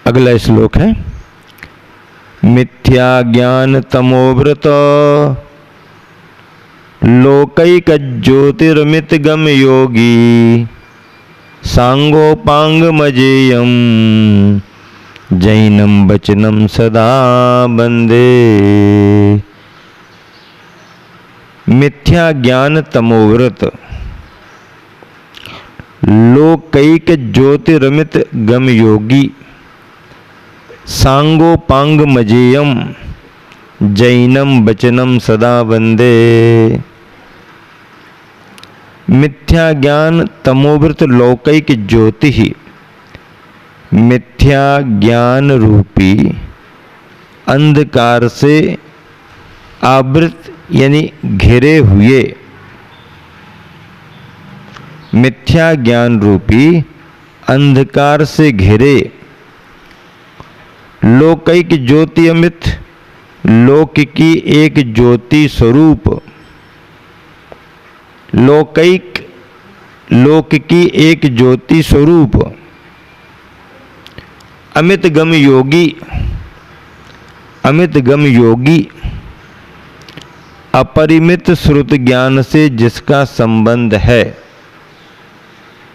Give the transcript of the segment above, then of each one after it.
अगला श्लोक है, मिथ्या ज्ञान तमोव्रत लोकैक ज्योतिर्मित गम योगी सांगोपांग मजेयम जैनम वचनम सदा बंदे। मिथ्या ज्ञान तमोव्रत लोकैक ज्योतिर्मित गम योगी सांगोपांग मजेयम जैनम वचनम सदा वंदे। मिथ्या ज्ञान तमोव्रत लौकिक ज्योति ही, मिथ्या ज्ञान रूपी अंधकार से आवृत यानी घिरे हुए, मिथ्या ज्ञान रूपी अंधकार से घिरे लौकिक ज्योति अमित, लोक की एक ज्योति स्वरूप, लौकिक लोक की एक ज्योति स्वरूप अमित गम योगी, अमित गम योगी अपरिमित श्रुत ज्ञान से जिसका संबंध है,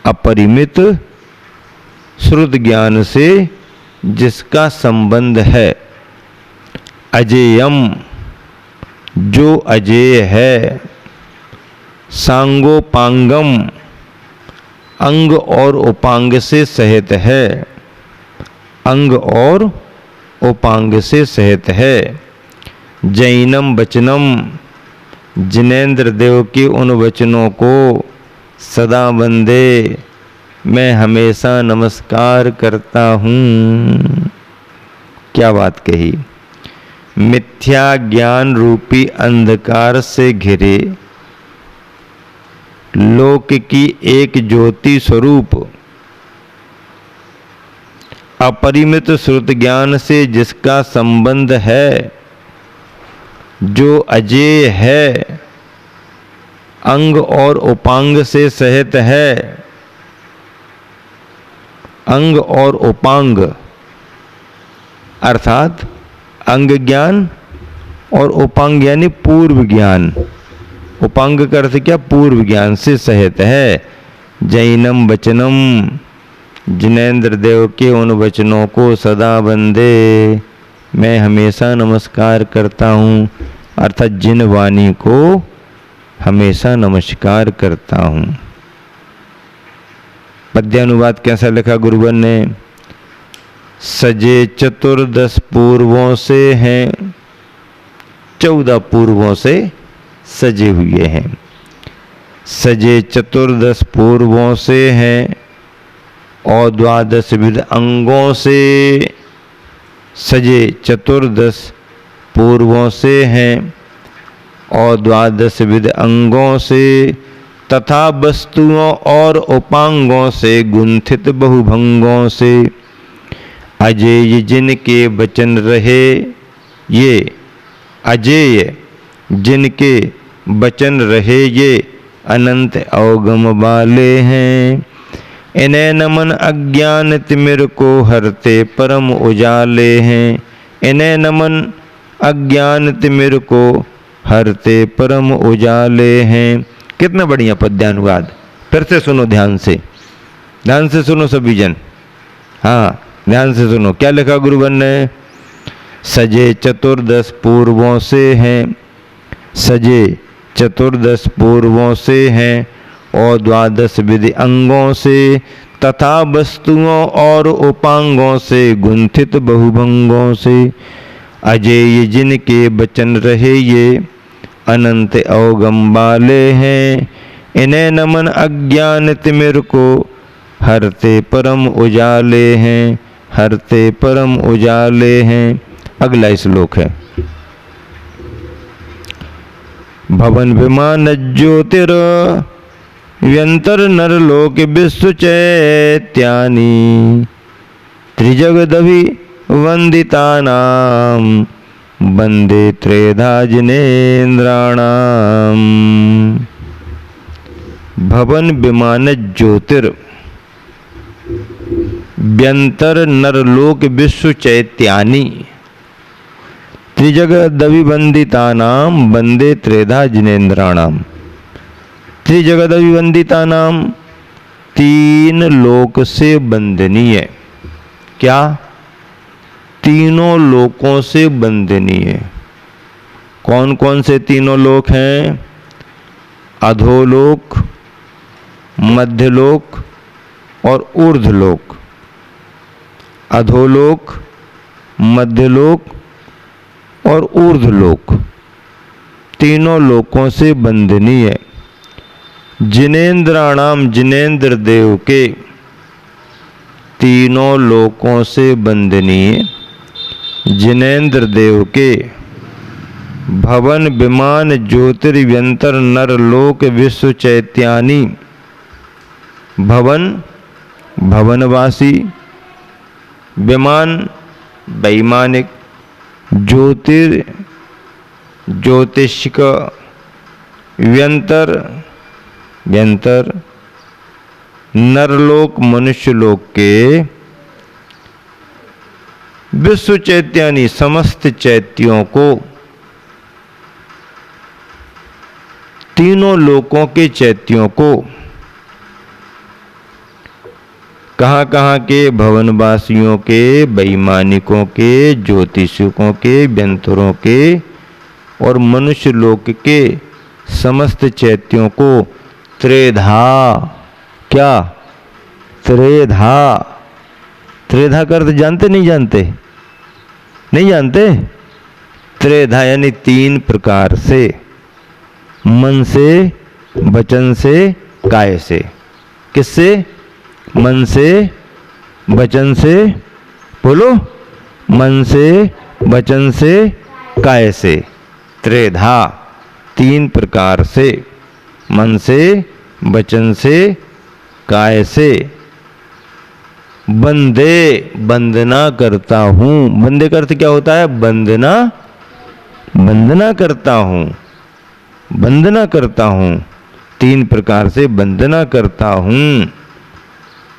अपरिमित श्रुत ज्ञान से जिसका संबंध है, अजेयम जो अजेय है, सांगोपांगम अंग और उपांग से सहित है, अंग और उपांग से सहित है, जैनम वचनम जिनेन्द्र देव के उन वचनों को सदा वंदे मैं हमेशा नमस्कार करता हूँ। क्या बात कही, मिथ्या ज्ञान रूपी अंधकार से घिरे लोक की एक ज्योति स्वरूप अपरिमित श्रुत ज्ञान से जिसका संबंध है, जो अजेय है, अंग और उपांग से सहित है, अंग और उपांग अर्थात अंग ज्ञान और उपांग यानी पूर्व ज्ञान, उपांग का अर्थ क्या, पूर्व ज्ञान से सहित है। जैनम वचनम जिनेन्द्र देव के उन वचनों को सदा वंदे मैं हमेशा नमस्कार करता हूँ, अर्थात जिन वाणी को हमेशा नमस्कार करता हूँ। पद्यानुवाद कैसा लिखा गुरुवर ने, सजे चतुर्दश पूर्वों से हैं, 14 पूर्वों से सजे हुए हैं, सजे चतुर्दश पूर्वों से हैं और 12 विध अंगों से, सजे चतुर्दश पूर्वों से हैं और 12 विध अंगों से, तथा वस्तुओं और उपांगों से गुंथित बहुभंगों से, अजेय जिनके वचन रहे ये, अजेय जिनके वचन रहे ये अनंत अवगम वाले हैं। इन्हें नमन अज्ञान तिमिर को हरते परम उजाले हैं, इन्हें नमन अज्ञान तिमिर को हरते परम उजाले हैं। कितना बढ़िया पद्यानुवाद, फिर से सुनो ध्यान से सुनो सभी जन, हाँ ध्यान से सुनो क्या लिखा गुरुवर ने, सजे चतुर्दश पूर्वों से हैं, सजे चतुर्दश पूर्वों से हैं और 12 विधि अंगों से, तथा वस्तुओं और उपांगों से गुंथित बहुभंगों से, अजेय जिनके वचन रहे ये अनंत अवगम वाले हैं। इन्हें नमन अज्ञान तिमिर को हरते परम उजाले हैं, हरते परम उजाले हैं। अगला श्लोक है, भवन विमान ज्योतिर व्यंतर नरलोक विश्व चैत्यानि त्रिजगदभि वंदिता नाम वंदे त्रेधा जिनेन्द्राणाम। भवन विमान ज्योतिर व्यंतर नरलोक विश्व चैत्यानि त्रिजगदभिवंदितानां वंदे त्रेधा जिनेन्द्राणाम। त्रिजगदभिवंदितानाम, तीन लोक से वंदनीय। क्या? तीनों लोकों से वंदनीय। कौन कौन से तीनों लोक हैं? अधोलोक, मध्यलोक और ऊर्ध्वलोक। अधोलोक, मध्यलोक और ऊर्ध्वलोक, तीनों लोकों से वंदनीय। जिनेन्द्राणाम, जिनेन्द्र देव के, तीनों लोकों से वंदनीय जिनेन्द्र देव के। भवन विमान ज्योतिर्व्यंतर नरलोक विश्व चैत्यानि। भवन, भवनवासी। विमान, वैमानिक। ज्योतिर, ज्योतिषिक। व्यंतर, व्यंतर। नरलोक, मनुष्यलोक के। विश्व चैत्यानि, समस्त चैत्यों को। तीनों लोकों के चैत्यों को। कहाँ कहाँ के? भवनवासियों के, वैमानिकों के, ज्योतिषिकों के, व्यंतरों के और मनुष्य लोक के समस्त चैत्यों को। त्रेधा, क्या? त्रेधा। त्रेधा का अर्थ जानते नहीं जानते? नहीं जानते? त्रेधा यानी तीन प्रकार से। मन से, वचन से, काय से। किससे? मन से, वचन से। बोलो। मन से, वचन से, काय से। त्रेधा, तीन प्रकार से। मन से, वचन से, काय से। बंदे, वंदना करता हूं। बंदे का अर्थ क्या होता है? वंदना, वंदना करता हूं, वंदना करता हूं। तीन प्रकार से वंदना करता हूं।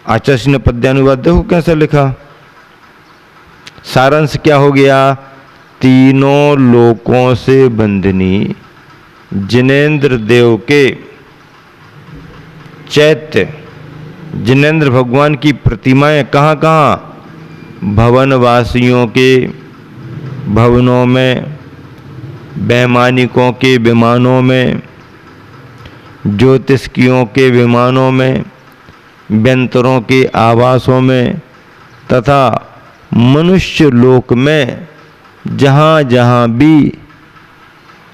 आचार्य ने पद्यानुवाद देखो कैसा लिखा। सारांश क्या हो गया? तीनों लोकों से वंदनी जिनेन्द्र देव के चैत्य, जिनेन्द्र भगवान की प्रतिमाएं कहाँ कहाँ? भवनवासियों के भवनों में, वैमानिकों के विमानों में, ज्योतिषियों के विमानों में, व्यंतरों के आवासों में तथा मनुष्य लोक में जहाँ जहाँ भी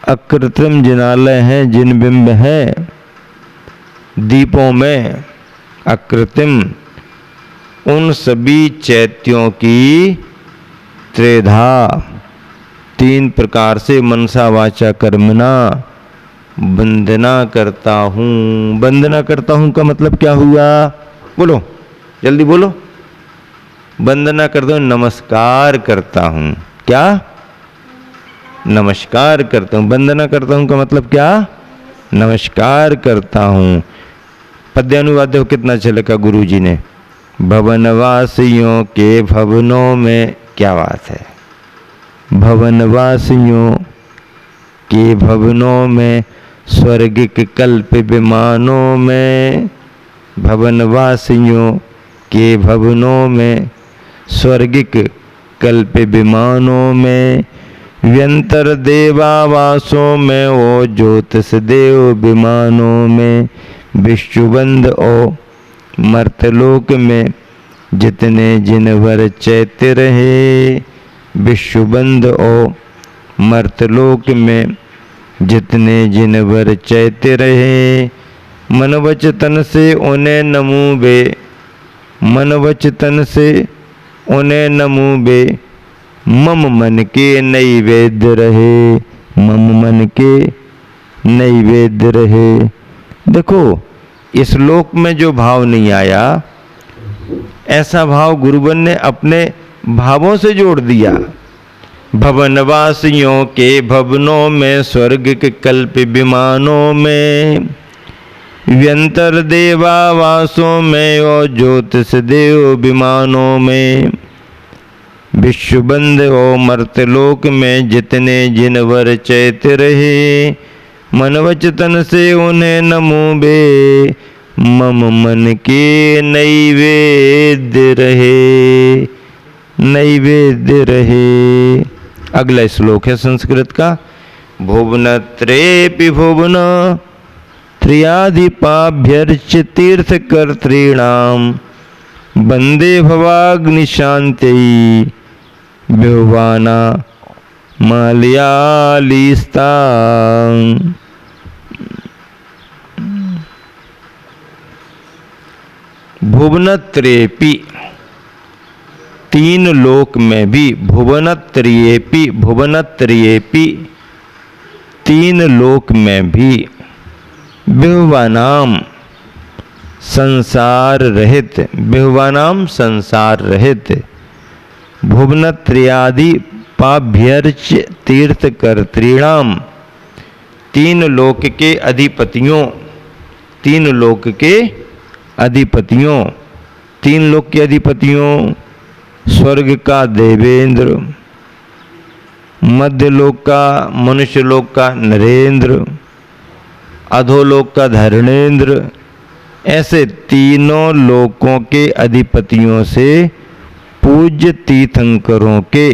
अकृत्रिम जिनालय हैं, जिन बिंब हैं, दीपों में अकृत्रिम, उन सभी चैत्यों की त्रेधा, तीन प्रकार से मनसा वाचा कर्मणा वंदना करता हूँ। वंदना करता हूँ का मतलब क्या हुआ? बोलो, जल्दी बोलो। वंदना करता हूँ, नमस्कार करता हूँ। क्या? नमस्कार करता हूँ। वंदना करता हूँ का मतलब क्या? नमस्कार करता हूँ। पद्यानुवाद देखो कितना अच्छा लिखा गुरु जी ने। भवनवासियों के भवनों में, क्या बात है, भवनवासियों के भवनों में, स्वर्गिक कल्प विमानों में। भवनवासियों के भवनों में, स्वर्गिक कल्प विमानों में। व्यंतर देवावासों में, ओ ज्योतिष देव विमानों में। विश्वबंद ओ मर्तलोक में, जितने जिनवर चैत्य रहे। विश्वबंद ओ मर्तलोक में, जितने जिनवर चैत्य रहे। मनवच तन से उन्हें नमूबे, मनवच तन से उन्हें नमूबे। मम मन के नैवेद्य रहे, मम मन के नैवेद्य रहे। देखो इस लोक में जो भाव नहीं आया, ऐसा भाव गुरुवन ने अपने भावों से जोड़ दिया। भवनवासियों के भवनों में, स्वर्ग के कल्प विमानों में। व्यंतर देवा वासों में और ज्योतिष देव विमानों में, विश्वबंद और मर्तलोक में जितने जिनवर चैत्य रहे, मन वचन से उन्हें नमो बे, मम मन के नैवेद्य रहे, नैवेद्य रहे। अगला श्लोक है संस्कृत का। भुवनत्रेपि भुवन त्रियाधिपाभ्यर्च तीर्थकर्तॄणां, वंदे भवाग्निशान्त्यै विभुवाना मलयालीस्तां। भुवनत्रेपि, तीन लोक में भी, भुवनत्रियेपि, भुवनत्रियेपि, तीन लोक में भी, विभुवानाम संसार रहित, विभुवानाम संसार रहित, भुवनत्रियादि पाभ्यर्च तीर्थकर्तॄणाम, तीन लोक के अधिपतियों, तीन लोक के अधिपतियों, तीन लोक के अधिपतियों, स्वर्ग का देवेंद्र, मध्यलोक का मनुष्यलोक का नरेंद्र, अधोलोक का धर्मेंद्र, ऐसे तीनों लोकों के अधिपतियों से पूज्य तीर्थंकरों के,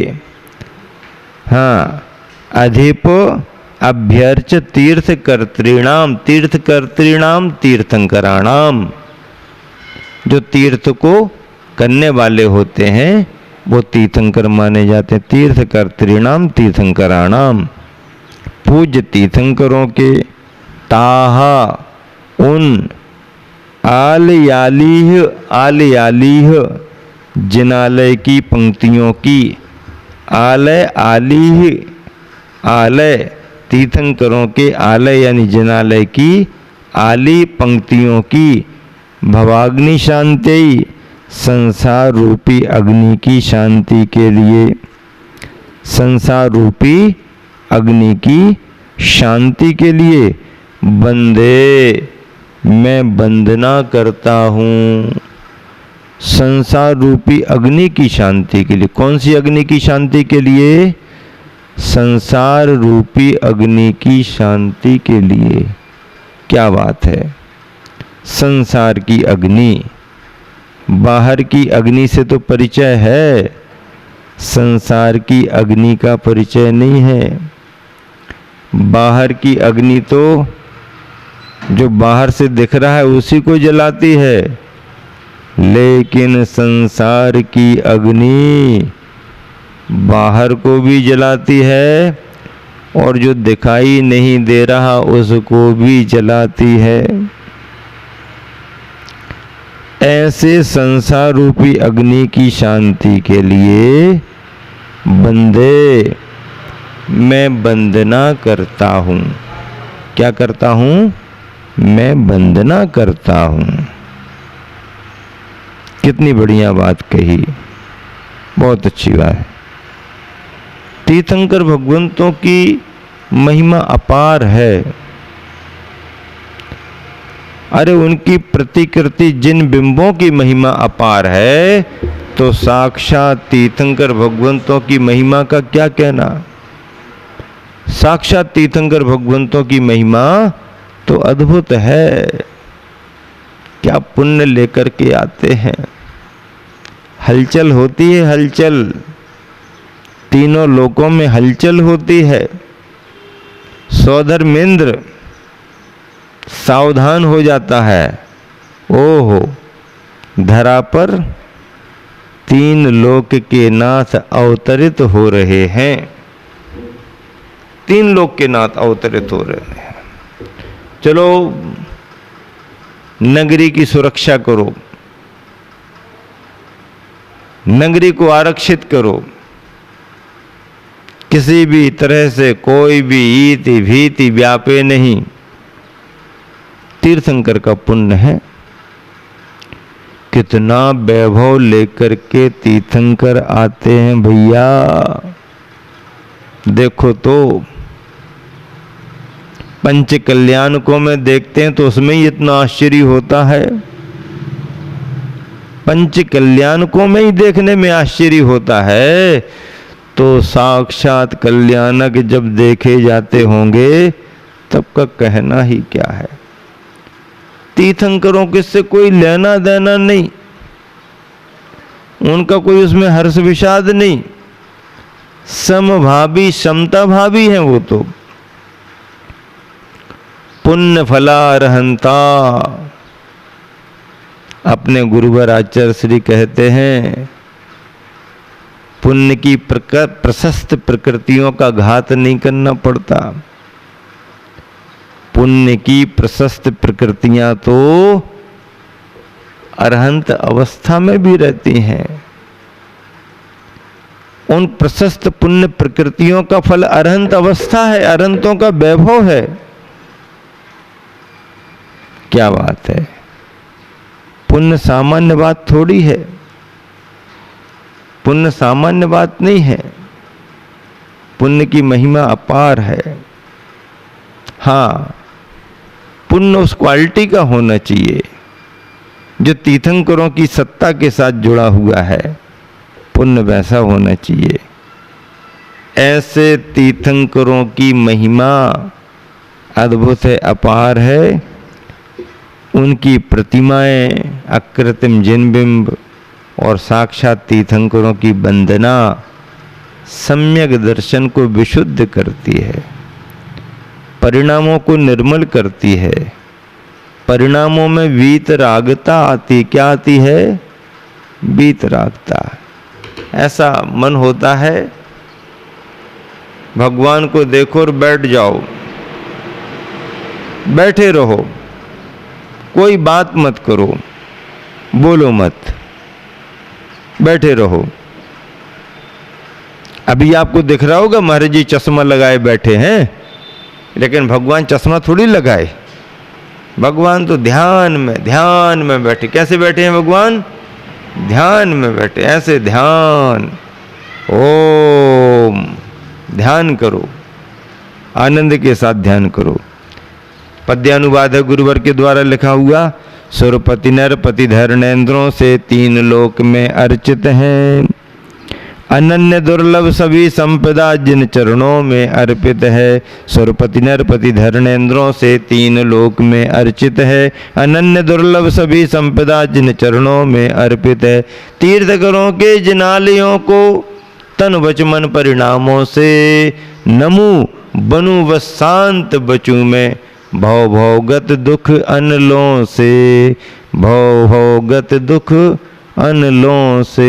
हाँ, अधिप अभ्यर्च तीर्थकर्तॄणाम, तीर्थकर्तॄणाम तीर्थंकराणाम, जो तीर्थ को करने वाले होते हैं वो तीर्थंकर माने जाते हैं। तीर्थकर्तॄणाम तीर्थंकराणाम, पूज्य तीर्थंकरों के, ताहा उन, आलयालीह, आलयालीह जिनालय की पंक्तियों की, आलय आलीह, आलय तीर्थंकरों के, आलय यानी जिनालय की, आली पंक्तियों की, भवाग्नि शांति, संसार रूपी अग्नि की शांति के लिए, संसार रूपी अग्नि की शांति के लिए, वंदे मैं वंदना करता हूँ, संसार रूपी अग्नि की शांति के लिए। कौन सी अग्नि की शांति के लिए? संसार रूपी अग्नि की शांति के लिए। क्या बात है। संसार की अग्नि, बाहर की अग्नि से तो परिचय है, संसार की अग्नि का परिचय नहीं है। बाहर की अग्नि तो जो बाहर से दिख रहा है उसी को जलाती है, लेकिन संसार की अग्नि बाहर को भी जलाती है और जो दिखाई नहीं दे रहा उसको भी जलाती है। ऐसे संसार रूपी अग्नि की शांति के लिए बंदे मैं वंदना करता हूँ। क्या करता हूँ? मैं वंदना करता हूँ। कितनी बढ़िया बात कही, बहुत अच्छी बात है। तीर्थंकर भगवंतों की महिमा अपार है। अरे उनकी प्रतिकृति जिन बिंबों की महिमा अपार है, तो साक्षात तीर्थंकर भगवंतों की महिमा का क्या कहना। साक्षात तीर्थंकर भगवंतों की महिमा तो अद्भुत है। क्या पुण्य लेकर के आते हैं, हलचल होती है, हलचल तीनों लोकों में हलचल होती है। सौधर्मेंद्र सावधान हो जाता है, ओहो धरा पर तीन लोक के नाथ अवतरित हो रहे हैं। तीन लोक के नाथ अवतरित हो रहे हैं। चलो नगरी की सुरक्षा करो, नगरी को आरक्षित करो, किसी भी तरह से कोई भी ईति भीति व्यापे नहीं। तीर्थंकर का पुण्य है। कितना वैभव लेकर के तीर्थंकर आते हैं भैया। देखो तो पंच कल्याण को में देखते हैं तो उसमें ही इतना आश्चर्य होता है। पंच कल्याण को में ही देखने में आश्चर्य होता है, तो साक्षात कल्याणक जब देखे जाते होंगे तब का कहना ही क्या है। तीर्थंकरों के से कोई लेना देना नहीं, उनका कोई उसमें हर्ष विषाद नहीं, समभावी समता भावी हैं वो तो। पुण्य फलारहंता, अपने गुरुवर आचार्य श्री कहते हैं पुण्य की प्रशस्त प्रकृतियों का घात नहीं करना पड़ता। पुण्य की प्रशस्त प्रकृतियां तो अरहंत अवस्था में भी रहती हैं। उन प्रशस्त पुण्य प्रकृतियों का फल अरहंत अवस्था है, अरहंतों का वैभव है। क्या बात है। पुण्य सामान्य बात थोड़ी है, पुण्य सामान्य बात नहीं है, पुण्य की महिमा अपार है। हाँ, पुण्य उस क्वालिटी का होना चाहिए जो तीर्थंकरों की सत्ता के साथ जुड़ा हुआ है, पुण्य वैसा होना चाहिए। ऐसे तीर्थंकरों की महिमा अद्भुत है, अपार है। उनकी प्रतिमाएं, अकृत्रिम जिनबिंब और साक्षात तीर्थंकरों की वंदना सम्यक दर्शन को विशुद्ध करती है, परिणामों को निर्मल करती है। परिणामों में वीतरागता आती, क्या आती है? वीतरागता। ऐसा मन होता है भगवान को देखो और बैठ जाओ, बैठे रहो, कोई बात मत करो, बोलो मत, बैठे रहो। अभी आपको दिख रहा होगा महाराज जी चश्मा लगाए बैठे हैं, लेकिन भगवान चश्मा थोड़ी लगाए। भगवान तो ध्यान में बैठे। कैसे बैठे हैं भगवान? ध्यान में बैठे, ऐसे ध्यान। ओम, ध्यान करो, आनंद के साथ ध्यान करो। पद्यानुवाद है गुरुवर के द्वारा लिखा हुआ। सुरपति नरपति धर्मेंद्रों से तीन लोक में अर्चित हैं, अनन्य दुर्लभ सभी संपदा जिन चरणों में अर्पित है। सुरपति नरपति धर्मेंद्रों से तीन लोक में अर्चित है, अनन्य दुर्लभ सभी संपदा जिन चरणों में अर्पित है। तीर्थकरों के जिनालयों को तन वच मन परिणामों से नमू बनु व शांत बचू में। भव भवगत दुख अनलों से, भव भवगत दुख अनलों से।